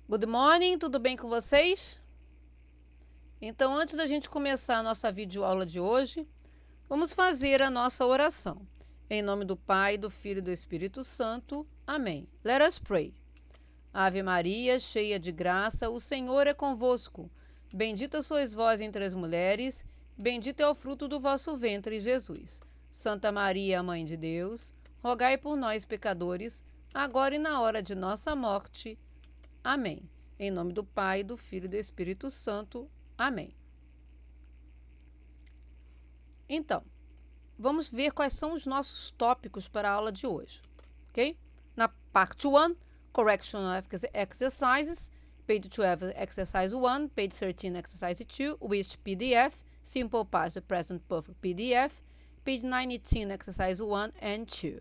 Good morning, tudo bem com vocês? Então, antes da gente começar a nossa videoaula de hoje, vamos fazer a nossa oração. Em nome do Pai, do Filho e do Espírito Santo. Amém. Let us pray. Ave Maria, cheia de graça, o Senhor é convosco. Bendita sois vós entre as mulheres, bendito é o fruto do vosso ventre, Jesus. Santa Maria, Mãe de Deus, rogai por nós, pecadores, agora e na hora de nossa morte. Amém. Em nome do Pai, do Filho e do Espírito Santo. Amém. Então, vamos ver quais são os nossos tópicos para a aula de hoje, ok? Na parte 1, Correction of Exercises, page 12, Exercise 1, page 13, Exercise 2, Wish PDF, Simple Past Present Perfect PDF, page 19, Exercise 1 and 2.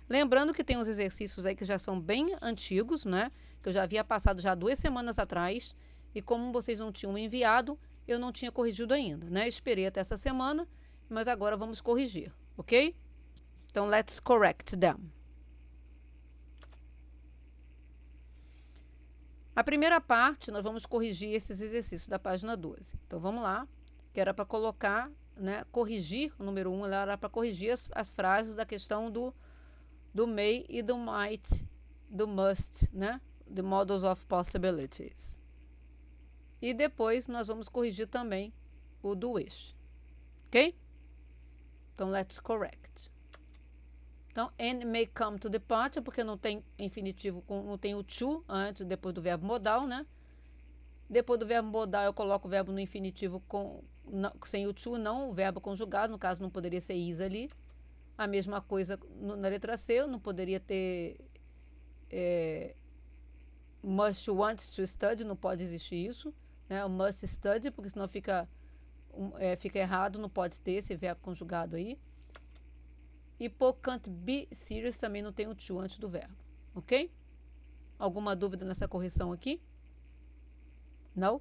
Lembrando que tem uns exercícios aí que já são bem antigos, né? Que eu já havia passado já 2 semanas atrás, e como vocês não tinham enviado, eu não tinha corrigido ainda, né? Esperei até essa semana, mas agora vamos corrigir, ok? Então, let's correct them. A primeira parte, nós vamos corrigir esses exercícios da página 12. Então, vamos lá, que era para colocar, né? Corrigir, o número 1, era para corrigir as frases da questão do may e do might, do must, né? The models of possibilities. E depois nós vamos corrigir também o do wish. Ok? Então, let's correct. Então, and may come to departure, porque não tem infinitivo, não tem o to antes, depois do verbo modal, né? Depois do verbo modal, eu coloco o verbo no infinitivo sem o to, não o verbo conjugado, no caso não poderia ser is ali. A mesma coisa na letra C, eu não poderia ter must wants to study, não pode existir isso, né? O must study, porque senão fica errado, não pode ter esse verbo conjugado aí. E can't be serious também não tem o to antes do verbo, ok? Alguma dúvida nessa correção aqui? No?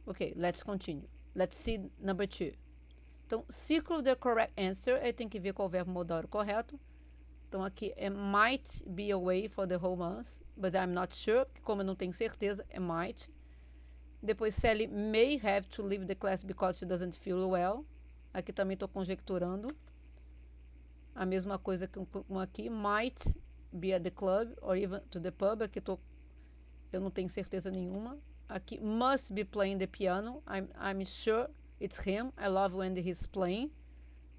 Ok, let's continue. Let's see number 2. Então, circle the correct answer, aí tem que ver qual verbo modal era o correto. Então, aqui é might be away for the whole month, but I'm not sure, como eu não tenho certeza, é might. Depois, Sally may have to leave the class because she doesn't feel well. Aqui também estou conjecturando. A mesma coisa que aqui, might be at the club or even to the pub. Aqui eu não tenho certeza nenhuma. Aqui, must be playing the piano. I'm sure it's him. I love when he's playing.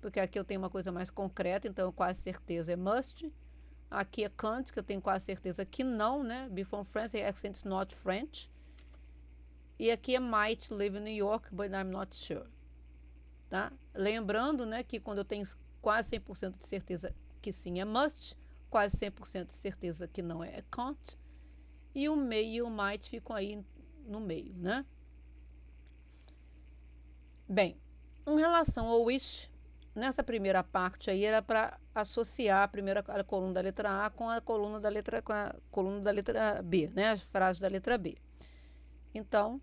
Porque aqui eu tenho uma coisa mais concreta, então quase certeza é must. Aqui é can't, que eu tenho quase certeza que não, né? Be from France, the accent's not French. E aqui é might live in New York, but I'm not sure. Tá? Lembrando, né, que quando eu tenho quase 100% de certeza que sim é must, quase 100% de certeza que não é can't. E o may e o might ficam aí no meio, né? Bem, em relação ao wish, nessa primeira parte aí era para associar a coluna da letra A com a coluna da letra B, né? As frases da letra B. Então,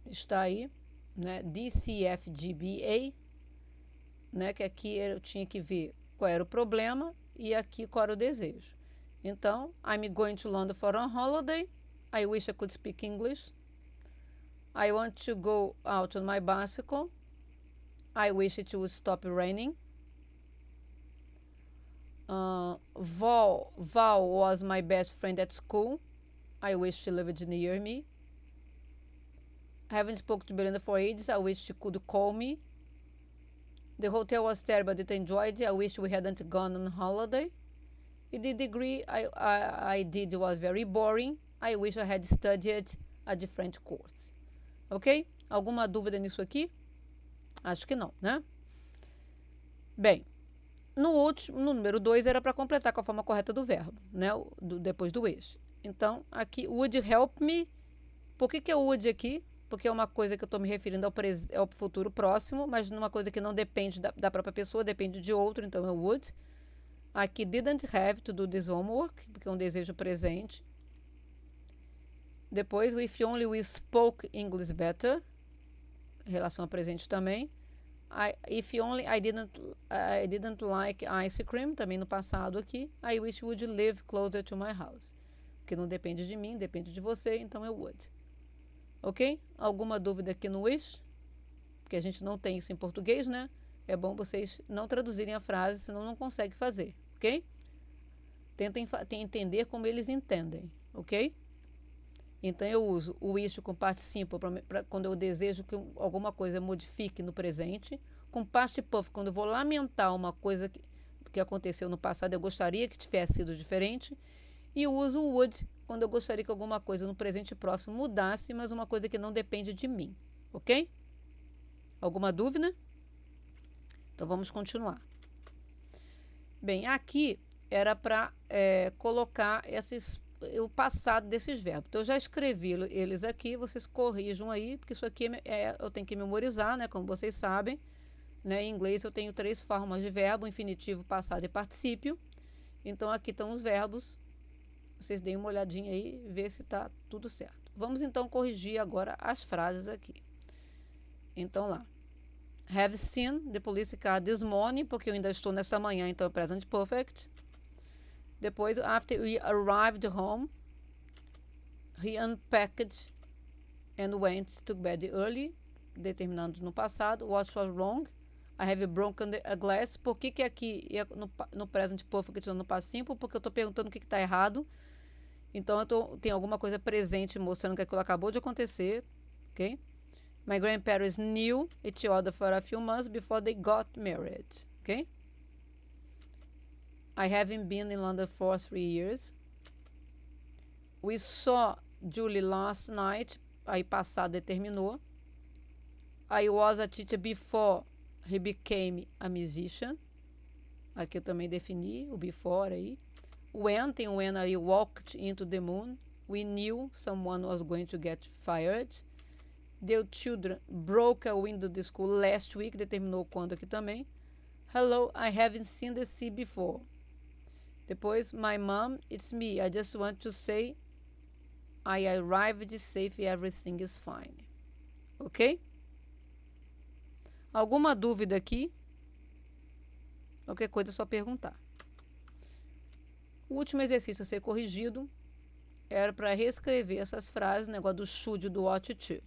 está aí, né? D, C, F, G, B, A, né? Que aqui eu tinha que ver qual era o problema e aqui qual era o desejo. Então, I'm going to London for a holiday. I wish I could speak English. I want to go out on my bicycle. I wish it would stop raining. Val was my best friend at school. I wish she lived near me. I haven't spoken to Belinda for ages. I wish she could call me. The hotel was terrible. I didn't enjoy it. I wish we hadn't gone on holiday. The degree I did was very boring. I wish I had studied a different course. Ok? Alguma dúvida nisso aqui? Acho que não, né? Bem, no número 2 era para completar com a forma correta do verbo, né? Depois do wish. Então, aqui, would help me. Por que é would aqui? Porque é uma coisa que eu estou me referindo ao futuro próximo, mas numa coisa que não depende da própria pessoa, depende de outro, então é would. Aqui, didn't have to do this homework, porque é um desejo presente. Depois, if only we spoke English better, relação a presente também. If only I didn't like ice cream, também no passado aqui. I wish you would live closer to my house. Porque não depende de mim, depende de você, então eu would. Ok? Alguma dúvida aqui no wish? Porque a gente não tem isso em português, né? É bom vocês não traduzirem a frase, senão não consegue fazer, ok? Tentem entender como eles entendem, ok? Então, eu uso o wish com past simple pra quando eu desejo que alguma coisa modifique no presente. Com past perfect, quando eu vou lamentar uma coisa que aconteceu no passado, eu gostaria que tivesse sido diferente. E eu uso o would quando eu gostaria que alguma coisa no presente próximo mudasse, mas uma coisa que não depende de mim, ok? Alguma dúvida? Então, vamos continuar. Bem, aqui era para colocar o passado desses verbos. Então, eu já escrevi eles aqui, vocês corrijam aí, porque isso aqui eu tenho que memorizar, né? Como vocês sabem, né? Em inglês eu tenho 3 formas de verbo: infinitivo, passado e particípio. Então, aqui estão os verbos. Vocês deem uma olhadinha aí e vê se está tudo certo. Vamos então corrigir agora as frases aqui. Então, lá. Have seen the police car this morning, porque eu ainda estou nessa manhã, então é present perfect. Depois, after we arrived home, he unpacked and went to bed early, determinando no passado. What was wrong? I have broken a glass. Por que aqui no present perfect no past simple? Porque eu estou perguntando o que está errado. Então, tem alguma coisa presente mostrando que aquilo acabou de acontecer, ok? My grandparents knew each other for a few months before they got married, ok? I haven't been in London for 3 years. We saw Julie last night. Aí passado determinou. I was a teacher before he became a musician. Aqui eu também defini o before aí. When, tem when I walked into the moon. We knew someone was going to get fired. The children broke a window of the school last week. Determinou quando aqui também. Hello, I haven't seen the sea before. Depois, my mom, it's me. I just want to say I arrived safe, everything is fine. Ok? Alguma dúvida aqui? Qualquer coisa é só perguntar. O último exercício a ser corrigido era para reescrever essas frases, o negócio do should e do ought to.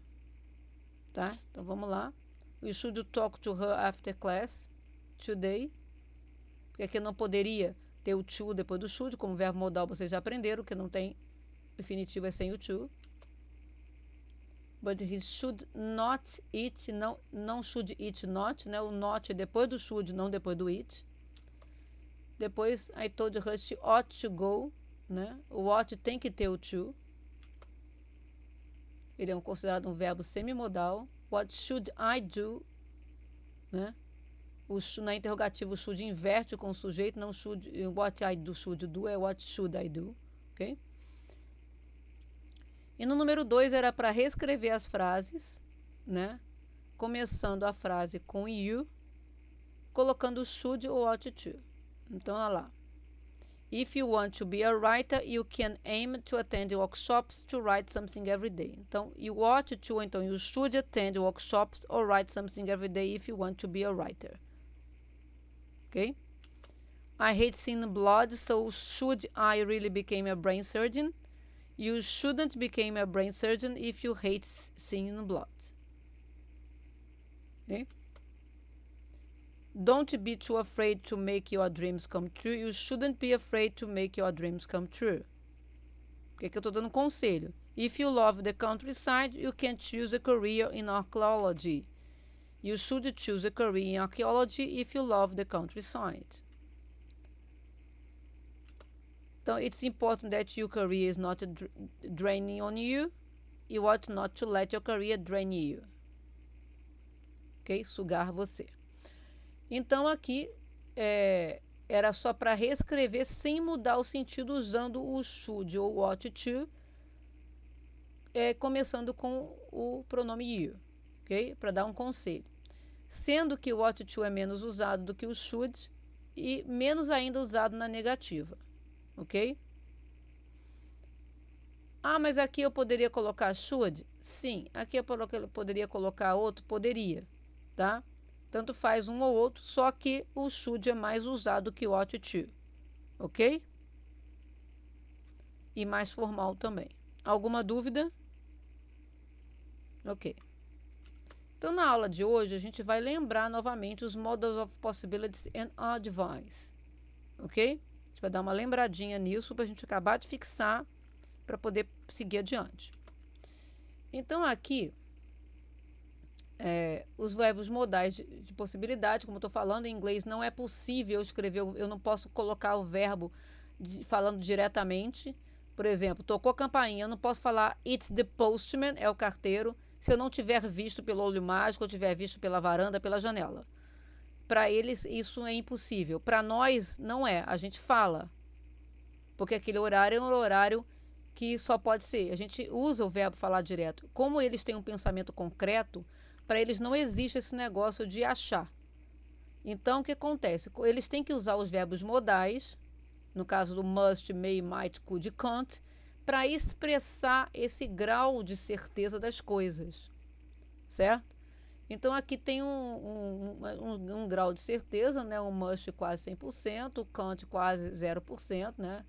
Tá? Então, vamos lá. We should talk to her after class today. Porque aqui não poderia ter o to depois do should, como verbo modal vocês já aprenderam, que não tem definitivo, é sem o to. But he should not eat, não should eat not, né? O not é depois do should, não depois do eat. Depois, I told her she ought to go, né? O ought tem que ter o to. Ele é considerado um verbo semimodal. What should I do? Né? Na interrogativa, o should inverte com o sujeito, não should. What I do, should do, é what should I do. Ok? E no número 2 era para reescrever as frases, né? Começando a frase com you, colocando o should ou ought to. Então, olha lá. If you want to be a writer, you can aim to attend workshops to write something every day. Então, you ought to, então, you should attend workshops or write something every day if you want to be a writer. Ok? I hate seeing blood, so should I really become a brain surgeon? You shouldn't become a brain surgeon if you hate seeing blood. Ok? Don't be too afraid to make your dreams come true. You shouldn't be afraid to make your dreams come true. O que eu estou dando conselho? If you love the countryside, you can choose a career in archaeology. You should choose a career in archaeology if you love the countryside. Então, it's important that your career is not draining on you. You ought not to let your career drain you. Ok? Sugar você. Então, aqui era só para reescrever sem mudar o sentido, usando o should ou ought to, começando com o pronome you, ok? Para dar um conselho. Sendo que o ought to é menos usado do que o should e menos ainda usado na negativa, ok? Ah, mas aqui eu poderia colocar should? Sim, aqui eu poderia colocar outro? Poderia, tá? Tanto faz um ou outro, só que o should é mais usado que o ought to, ok? E mais formal também. Alguma dúvida? Ok. Então, na aula de hoje, a gente vai lembrar novamente os models of possibilities and advice, ok? A gente vai dar uma lembradinha nisso para a gente acabar de fixar para poder seguir adiante. Então, aqui, os verbos modais de possibilidade, como eu estou falando, em inglês não é possível escrever, eu não posso colocar o verbo falando diretamente. Por exemplo, tocou a campainha, eu não posso falar it's the postman, é o carteiro, se eu não tiver visto pelo olho mágico ou tiver visto pela varanda, pela janela. Para eles, isso é impossível. Para nós, não é. A gente fala. Porque aquele horário é um horário que só pode ser. A gente usa o verbo falar direto. Como eles têm um pensamento concreto, para eles não existe esse negócio de achar. Então, o que acontece? Eles têm que usar os verbos modais, no caso do must, may, might, could e can't, para expressar esse grau de certeza das coisas, certo? Então, aqui tem um grau de certeza, né? Um must quase 100%, o can't quase 0%, né?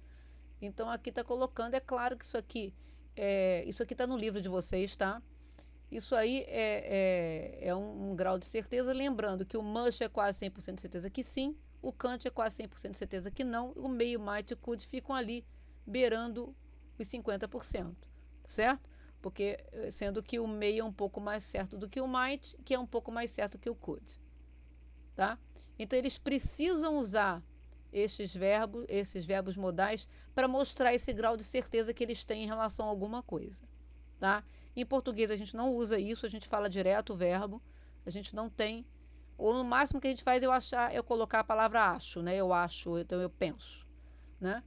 Então, aqui está colocando, é claro que isso aqui está no livro de vocês, tá? Isso aí é um grau de certeza, lembrando que o must é quase 100% de certeza que sim, o can't é quase 100% de certeza que não, o may, might e could ficam ali beirando os 50%, certo? Porque sendo que o may é um pouco mais certo do que o might, que é um pouco mais certo que o could, tá? Então eles precisam usar esses verbos modais para mostrar esse grau de certeza que eles têm em relação a alguma coisa, tá? Em português a gente não usa isso, a gente fala direto o verbo, a gente não tem, ou no máximo que a gente faz é colocar a palavra acho, né? Eu acho, então eu penso, né?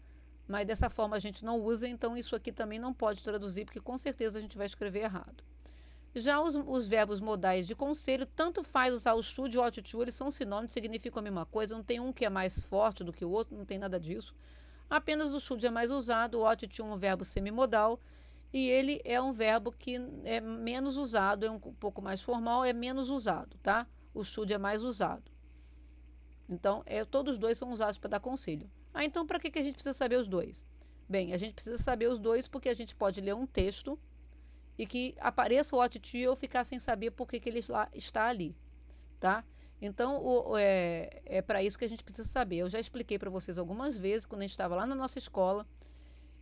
Mas dessa forma a gente não usa, então isso aqui também não pode traduzir, porque com certeza a gente vai escrever errado. Já os verbos modais de conselho, tanto faz usar o should ou ought to, eles são sinônimos, significam a mesma coisa, não tem um que é mais forte do que o outro, não tem nada disso. Apenas o should é mais usado, o ought to é um verbo semimodal, e ele é um verbo que é menos usado, é um pouco mais formal, é menos usado, tá? O should é mais usado. Então, todos os dois são usados para dar conselho. Então, para que a gente precisa saber os dois? Bem, a gente precisa saber os dois porque a gente pode ler um texto e que apareça o ought to e eu ficar sem saber por que ele está ali, tá? Então, é para isso que a gente precisa saber. Eu já expliquei para vocês algumas vezes, quando a gente estava lá na nossa escola,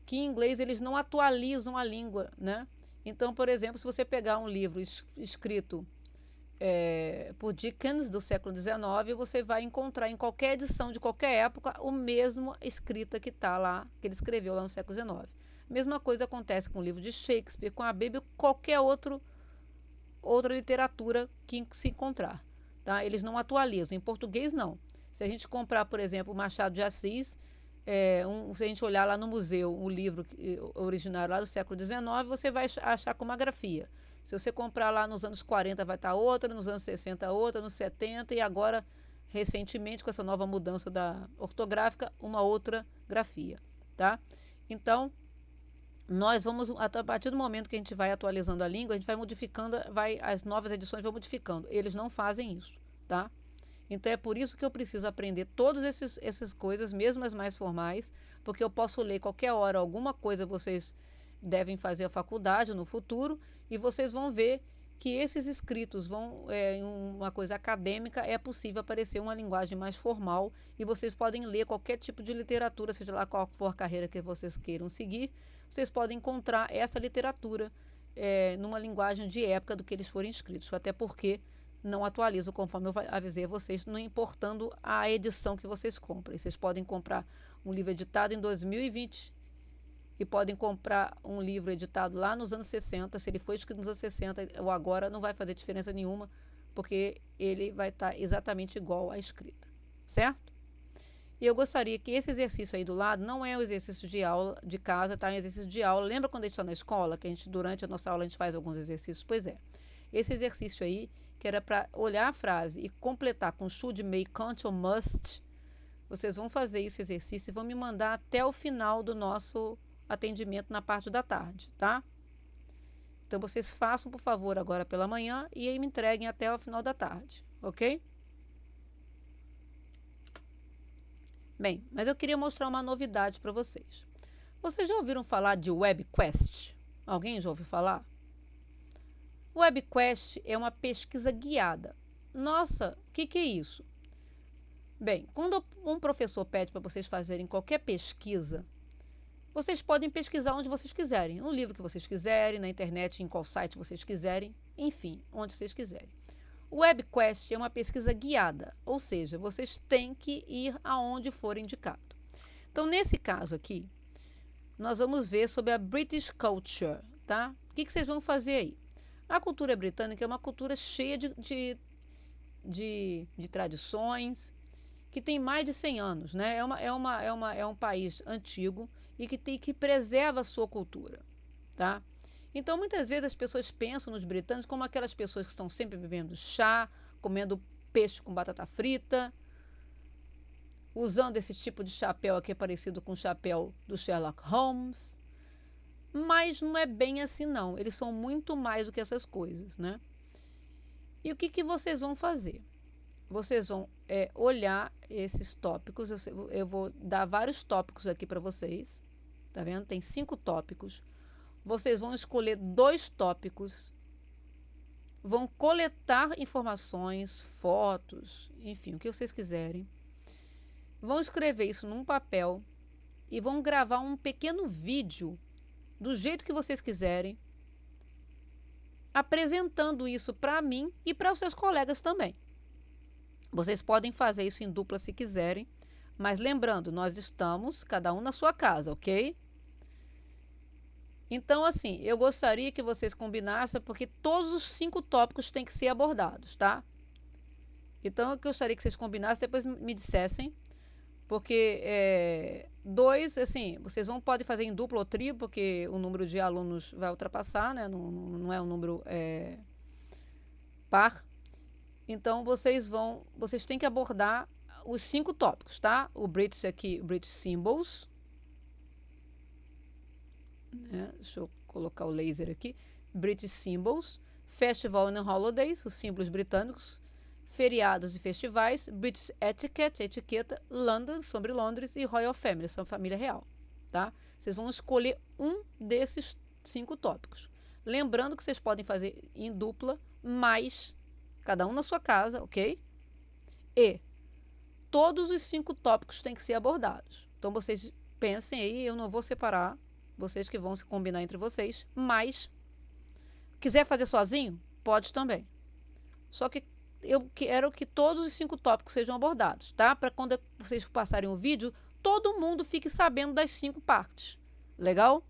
que em inglês eles não atualizam a língua, né? Então, por exemplo, se você pegar um livro escrito por Dickens, do século XIX, você vai encontrar em qualquer edição de qualquer época o mesmo escrita que está lá, que ele escreveu lá no século XIX. Mesma coisa acontece com o livro de Shakespeare, com a Bíblia, qualquer outra literatura que se encontrar, tá? Eles não atualizam. Em português, não. Se a gente comprar, por exemplo, Machado de Assis, se a gente olhar lá no museu o livro originário lá do século XIX, você vai achar com uma grafia. Se você comprar lá nos anos 40 vai estar outra, nos anos 60 outra, nos 70 e agora, recentemente, com essa nova mudança da ortográfica, uma outra grafia, tá? Então, nós vamos, a partir do momento que a gente vai atualizando a língua, a gente vai modificando, as novas edições vão modificando. Eles não fazem isso, tá? Então, é por isso que eu preciso aprender todas essas coisas, mesmo as mais formais, porque eu posso ler qualquer hora alguma coisa vocês devem fazer a faculdade no futuro e vocês vão ver que esses escritos em uma coisa acadêmica é possível aparecer uma linguagem mais formal e vocês podem ler qualquer tipo de literatura, seja lá qual for a carreira que vocês queiram seguir, vocês podem encontrar essa literatura numa linguagem de época do que eles forem escritos, até porque não atualizam, conforme eu avisei a vocês, não importando a edição que vocês comprem. Vocês podem comprar um livro editado em 2020 e podem comprar um livro editado lá nos anos 60, se ele foi escrito nos anos 60 ou agora, não vai fazer diferença nenhuma, porque ele vai estar exatamente igual à escrita, certo? E eu gostaria que esse exercício aí do lado não é o exercício de aula de casa, tá? É um exercício de aula. Lembra quando a gente está na escola, que durante a nossa aula a gente faz alguns exercícios? Pois é. Esse exercício aí, que era para olhar a frase e completar com should, may, can't ou must, vocês vão fazer esse exercício e vão me mandar até o final do nosso atendimento na parte da tarde, tá? Então, vocês façam, por favor, agora pela manhã e aí me entreguem até o final da tarde, ok? Bem, mas eu queria mostrar uma novidade para vocês. Vocês já ouviram falar de WebQuest? Alguém já ouviu falar? WebQuest é uma pesquisa guiada. Nossa, o que é isso? Bem, quando um professor pede para vocês fazerem qualquer pesquisa, vocês podem pesquisar onde vocês quiserem, no livro que vocês quiserem, na internet, em qual site vocês quiserem, enfim, onde vocês quiserem. O WebQuest é uma pesquisa guiada, ou seja, vocês têm que ir aonde for indicado. Então, nesse caso aqui, nós vamos ver sobre a British Culture, tá? O que vocês vão fazer aí? A cultura britânica é uma cultura cheia de tradições, que tem mais de 100 anos, né? É um país antigo e que preserva a sua cultura, tá? Então, muitas vezes as pessoas pensam nos britânicos como aquelas pessoas que estão sempre bebendo chá, comendo peixe com batata frita, usando esse tipo de chapéu aqui parecido com o chapéu do Sherlock Holmes. Mas não é bem assim, não. Eles são muito mais do que essas coisas, né? E o que vocês vão fazer? Vocês vão olhar esses tópicos. Eu vou dar vários tópicos aqui para vocês. Tá vendo? Tem 5 tópicos. Vocês vão escolher 2 tópicos. Vão coletar informações, fotos, enfim, o que vocês quiserem. Vão escrever isso num papel e vão gravar um pequeno vídeo do jeito que vocês quiserem, apresentando isso para mim e para os seus colegas também. Vocês podem fazer isso em dupla se quiserem, mas lembrando, nós estamos cada um na sua casa, ok? Então, assim, eu gostaria que vocês combinassem, porque todos os 5 tópicos têm que ser abordados, tá? Então, eu gostaria que vocês combinassem, depois me dissessem, porque 2, assim, vocês podem fazer em dupla ou trio, porque o número de alunos vai ultrapassar, né? Não é um número par. Então, vocês têm que abordar os 5 tópicos, tá? O British aqui, o British Symbols. Deixa eu colocar o laser aqui. British Symbols. Festival and Holidays, os símbolos britânicos. Feriados e festivais. British Etiquette, etiqueta. London, sobre Londres. E Royal Family, sua família real. Tá? Vocês vão escolher um desses 5 tópicos. Lembrando que vocês podem fazer em dupla, mas cada um na sua casa, ok? E todos os 5 tópicos têm que ser abordados. Então, vocês pensem aí, eu não vou separar, vocês que vão se combinar entre vocês, mas quiser fazer sozinho, pode também. Só que eu quero que todos os 5 tópicos sejam abordados, tá? Para quando vocês passarem o vídeo, todo mundo fique sabendo das 5 partes. Legal?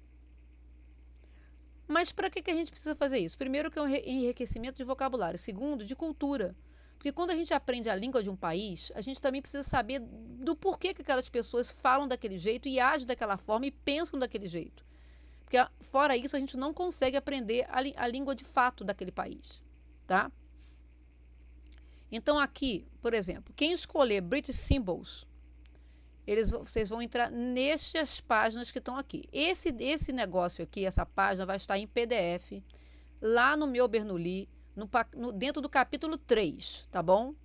Mas para que a gente precisa fazer isso? Primeiro, que é um enriquecimento de vocabulário. Segundo, de cultura. Porque quando a gente aprende a língua de um país, a gente também precisa saber do porquê que aquelas pessoas falam daquele jeito e agem daquela forma e pensam daquele jeito. Porque, fora isso, a gente não consegue aprender a língua de fato daquele país. Tá? Então, aqui, por exemplo, quem escolher British Symbols, vocês vão entrar nestas páginas que estão aqui. Esse negócio aqui, essa página, vai estar em PDF, lá no meu Bernoulli, dentro do capítulo 3, tá bom?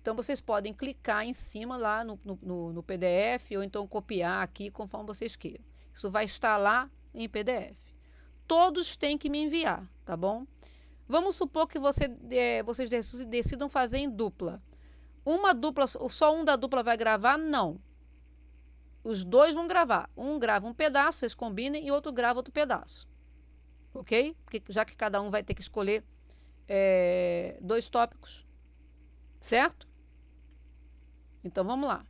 Então, vocês podem clicar em cima lá no PDF, ou então copiar aqui, conforme vocês queiram. Isso vai estar lá em PDF. Todos têm que me enviar, tá bom? Vamos supor que vocês decidam fazer em dupla. Uma dupla, só um da dupla vai gravar? Não. Os 2 vão gravar. Um grava um pedaço, vocês combinem, e outro grava outro pedaço. Ok? Porque, já que cada um vai ter que escolher 2 tópicos. Certo? Então, vamos lá.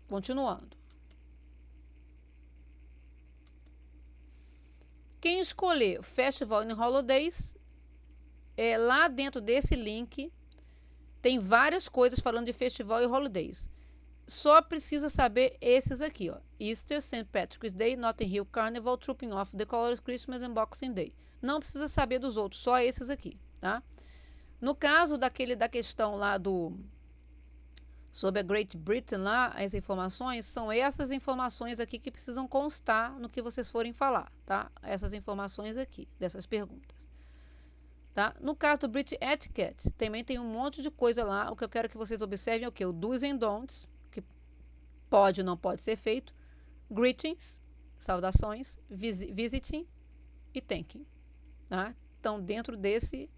Continuando. Quem escolher Festival and Holidays, lá dentro desse link, tem várias coisas falando de festival e holidays. Só precisa saber esses aqui, ó. Easter, St. Patrick's Day, Notting Hill Carnival, Trooping Off the Colours, Christmas and Boxing Day. Não precisa saber dos outros, só esses aqui, tá? No caso da questão lá sobre a Great Britain lá, as informações, são essas informações aqui que precisam constar no que vocês forem falar, tá? Essas informações aqui, dessas perguntas. Tá? No caso do British Etiquette, também tem um monte de coisa lá. O que eu quero que vocês observem é o que? O do's and don'ts, pode e não pode ser feito. Greetings, saudações, visiting e thanking. Tá? Então, dentro desse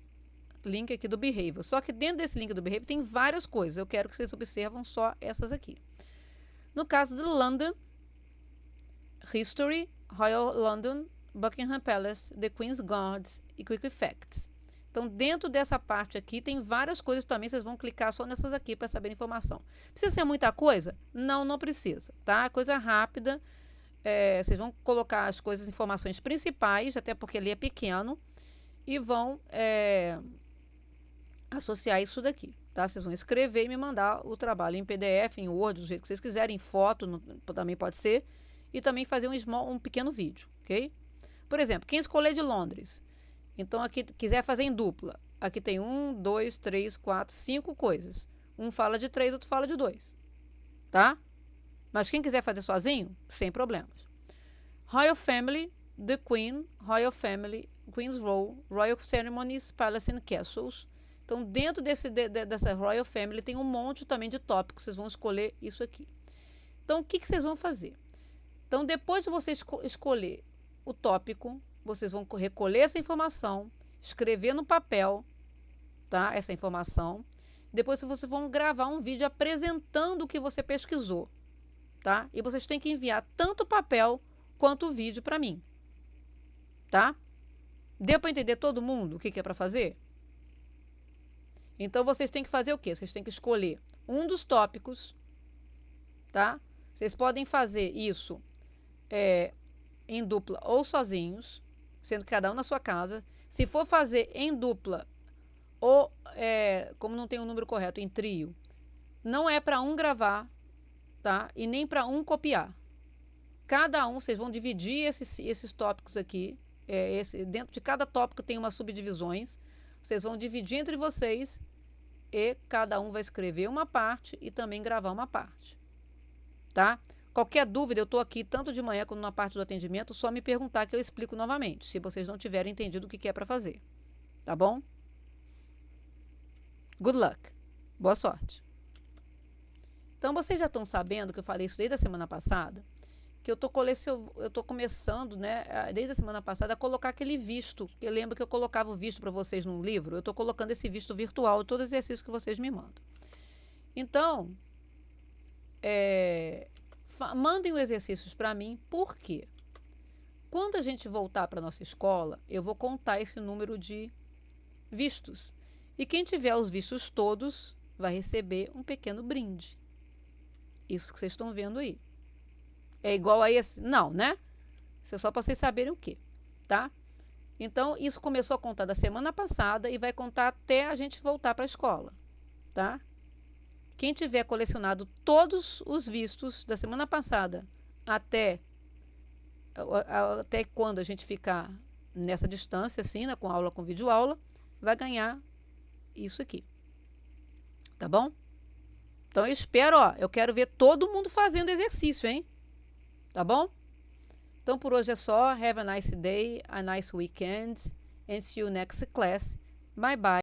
link aqui do behavior. Só que dentro desse link do behavior tem várias coisas. Eu quero que vocês observam só essas aqui. No caso de London, History, Royal London, Buckingham Palace, The Queen's Guards e Quick Facts. Então, dentro dessa parte aqui, tem várias coisas também. Vocês vão clicar só nessas aqui para saber a informação. Precisa ser muita coisa? Não, não precisa, tá? Coisa rápida. Vocês vão colocar as coisas, informações principais, até porque ali é pequeno, e vão associar isso daqui, tá? Vocês vão escrever e me mandar o trabalho em PDF, em Word, do jeito que vocês quiserem, em foto, também pode ser, e também fazer um pequeno vídeo, ok? Por exemplo, quem escolher de Londres, então aqui quiser fazer em dupla, aqui tem 1, 2, 3, 4, 5 coisas. Um fala de 3, outro fala de 2, tá? Mas quem quiser fazer sozinho, sem problemas. Royal Family, The Queen, Royal Family, Queen's Row, Royal Ceremonies, Palace and Castles. Então, dentro dessa Royal Family tem um monte também de tópicos. Vocês vão escolher isso aqui. Então, o que vocês vão fazer? Então, depois de você escolher o tópico, vocês vão recolher essa informação, escrever no papel, tá? Essa informação. Depois vocês vão gravar um vídeo apresentando o que você pesquisou, tá? E vocês têm que enviar tanto o papel quanto o vídeo para mim, tá? Deu para entender todo mundo o que é para fazer? Então, vocês têm que fazer o quê? Vocês têm que escolher um dos tópicos, tá? Vocês podem fazer isso em dupla ou sozinhos, sendo cada um na sua casa. Se for fazer em dupla ou, como não tem um número correto, em trio, não é para um gravar, tá? E nem para um copiar. Cada um, vocês vão dividir esses tópicos aqui. Dentro de cada tópico tem umas subdivisões. Vocês vão dividir entre vocês e cada um vai escrever uma parte e também gravar uma parte, tá? Qualquer dúvida, eu estou aqui tanto de manhã como na parte do atendimento, só me perguntar que eu explico novamente, se vocês não tiverem entendido o que é para fazer, tá bom? Good luck. Boa sorte. Então, vocês já estão sabendo que eu falei isso desde a semana passada, que eu estou começando, né, desde a semana passada, a colocar aquele visto, que eu lembro que eu colocava o visto para vocês num livro, eu estou colocando esse visto virtual, todos os exercícios que vocês me mandam. Então, mandem os exercícios para mim, por quê? Quando a gente voltar para a nossa escola, eu vou contar esse número de vistos. E quem tiver os vistos todos vai receber um pequeno brinde. Isso que vocês estão vendo aí. É igual a esse? Não, né? Isso é só para vocês saberem o quê, tá? Então, isso começou a contar da semana passada e vai contar até a gente voltar para a escola, tá? Quem tiver colecionado todos os vistos da semana passada até quando a gente ficar nessa distância, assim, né, com aula, com videoaula, vai ganhar isso aqui, tá bom? Então, eu espero, eu quero ver todo mundo fazendo exercício, hein? Tá bom? Então, por hoje é só. Have a nice day, a nice weekend, and see you next class. Bye, bye.